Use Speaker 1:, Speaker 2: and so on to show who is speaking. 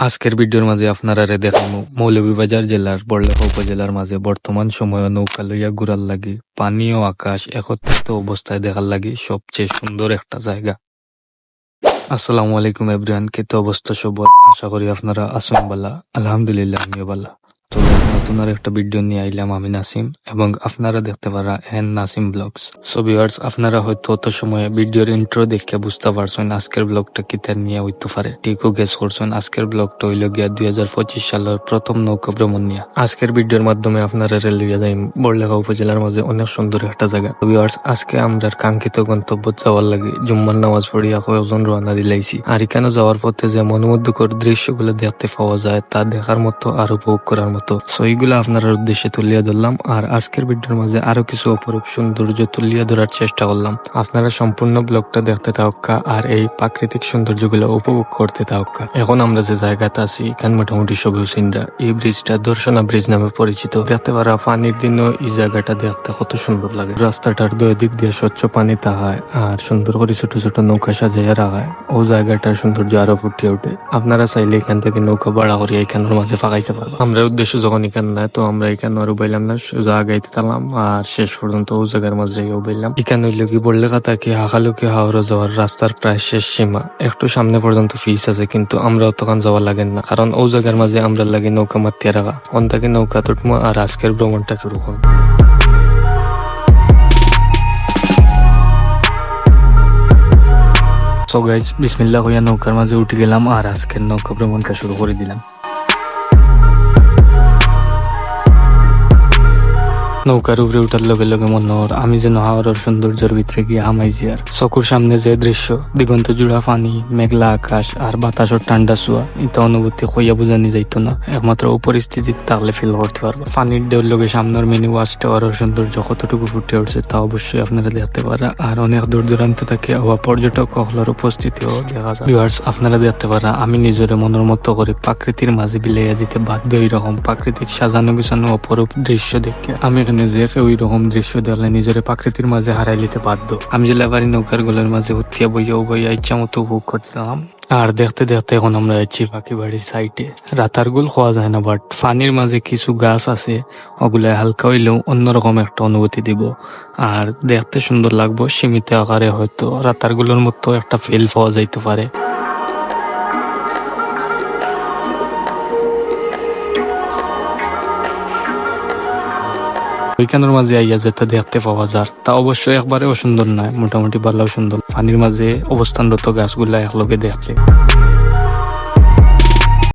Speaker 1: আজকের ভিডিওর মাঝে আপনারা দেখাবো মৌলভীবাজার জেলার বড়লেখা উপজেলার মাঝে বর্তমান সময়ে নৌকা লইয়া ঘুরার লাগি পানি ও আকাশ একত্রিত অবস্থায় দেখার লাগি সবচেয়ে সুন্দর একটা জায়গা। আসসালামু আলাইকুম এভরিওয়ান, কেতো অবস্থা সবার? আশা করি আপনারা আছেন ভালো। আলহামদুলিল্লাহ আমিও ভালো। তো নতুন আর একটা ভিডিও নিয়ে আইলাম আমি নাসিম, এবং আপনারা দেখতে পারা N Nasim vlogs. So viewers, আপনারা হয়তো অত সময় ভিডিওর ইন্ট্রো দেখে বুঝতে পারছেন আজকের ব্লগটা কিতার নিয়ে হইতে পারে। ঠিকও গেস করছেন, আজকের ব্লগটা হইল গিয়া 2025 সালের প্রথম নৌকা ভ্রমণ নিয়ে। আজকের ভিডিওর মাধ্যমে আপনারা রেলিয়া যাই বড়লেখা উপজেলার মাঝে অনেক সুন্দর একটা জায়গা। ভিউয়ার্স, আজকে আমরা কাঙ্ক্ষিত গন্তব্য যাওয়ার লাগে জুম্মার নামাজ পড়িয়া কয়েকজন রওনা দিলাইছি। আর এখানে যাওয়ার পথে যে মনোমুগ্ধকর দৃশ্যগুলো দেখতে পাওয়া যায় তা দেখার মতো আর উপভোগ করার মতো। সো এইগুলো আপনার উদ্দেশ্যে তুলিয়া ধরলাম, আর আজকের ভিডিওর মাঝে আরো কিছু অপরূপ সৌন্দর্য তুলিয়া ধরার চেষ্টা করলাম। আপনারা সম্পূর্ণ ব্লগটা দেখতে থাকা আর এই প্রাকৃতিক সৌন্দর্যগুলো উপভোগ করতে থাকা। এখন আমরা যে জায়গাতে আছি এখানে মোটামুটি সবুজ সিনরা। এই ব্রিজটা দর্শনা ব্রিজ নামে পরিচিত। দেখতে পারা পানির দিনও এই জায়গাটা দেখতে কত সুন্দর লাগে। রাস্তাটার দুই দিক দিয়ে স্বচ্ছ পানি তাহায় আর সুন্দর করে ছোট ছোট নৌকা সাজাইয়া রাখায় ও জায়গাটার সৌন্দর্য আরো ফুটিয়ে ওঠে। আপনারা চাইলে এখান থেকে নৌকা ভাড়া করিয়া এখানের মাঝে ফাঁকাইতে পারবেন। আমরা উদ্দেশ্য যখন এখানে নাই, তো আমরা এখানে আরো বাইলাম না, সোজা আগাইতে তালাম আর শেষ পর্যন্ত ও জায়গার মাঝে বাইলাম। এখানে হইলে কি বড়লেখা থেকে হাকালুকি হাওড়া যাওয়ার রাস্তার প্রায় শেষ সীমা। একটু সামনে পর্যন্ত ফিস আছে, কিন্তু আমরা অতখান যাওয়া লাগেন না, কারণ ও জায়গার মাঝে আমরা লাগে নৌকা মাতিয়া রাখা। অন থেকে নৌকা তুটমো আর আজকের ভ্রমণটা শুরু করব। সো গাইজ, বিসমিল্লাহ কইয়া নৌকার মাঝে উঠে গেলাম আর আজকের নৌকা ভ্রমণটা শুরু করে দিলাম। নৌকার উপরে উঠার লগে লগে মনে হর আমি যেন হাওড়ার সৌন্দর্যের ভিতরে গিয়ে হামাইছি। আর চকুর সামনে যে দৃশ্য, দিগন্ত জুড়া পানি, মেঘলা আকাশ আর বাতাসের ঠান্ডা ছোঁয়া, এটা অনুভূতি কইয়া বোঝানি যাইতো না, একমাত্র ও পরিস্থিতি থাকলে ফিল করতে পারবো। পানির ঢেউর লগে সামনের মিনি ওয়াচ টাওয়ারের সৌন্দর্য কতটুকু ফুটে উঠছে তা অবশ্যই আপনারা দেখতে পারা। আর অনেক দূর দূরান্ত থেকে হওয়া পর্যটক সকলের উপস্থিতিও দেখা যায়। ভিউয়ার্স, আপনারা দেখতে পারা আমি নিজের মনের মতো করে প্রাকৃতির মাঝে বিলাইয়া দিতে বাধ্য। এইরকম প্রাকৃতিক সাজানো গুছানো অপরূপ দৃশ্য দেখে আমি এখানে যে ওই রকম দৃশ্য দেখলে নিজের প্রাকৃতির মাঝে হারাই নিতে বাধ্য। আমি যে লেবারি নৌকার গুলোর মাঝে উঠিয়া বইয়া ইচ্ছা মতো উপভোগ করছিলাম। আর দেখতে দেখতে এখন আমরা যাচ্ছি পাখি বাড়ির সাইডে। রাতার গুল খাওয়া যায় না, বাট পানির মাঝে কিছু গাছ আছে, ওগুলা হালকা হইলেও অন্যরকম একটা অনুভূতি দিব আর দেখতে সুন্দর লাগবো। সীমিত আকারে হয়তো রাতার গুলোর মতো একটা ফিল পাওয়া যাইতে পারে। ওইখানের মাঝে আইয়া যেটা দেখতে পাওয়া যায় তা অবশ্যই একবারেও সুন্দর নয়, মোটামুটি ভালো সুন্দর। পানির মাঝে অবস্থানরত গাছগুলা একলগে দেখতে।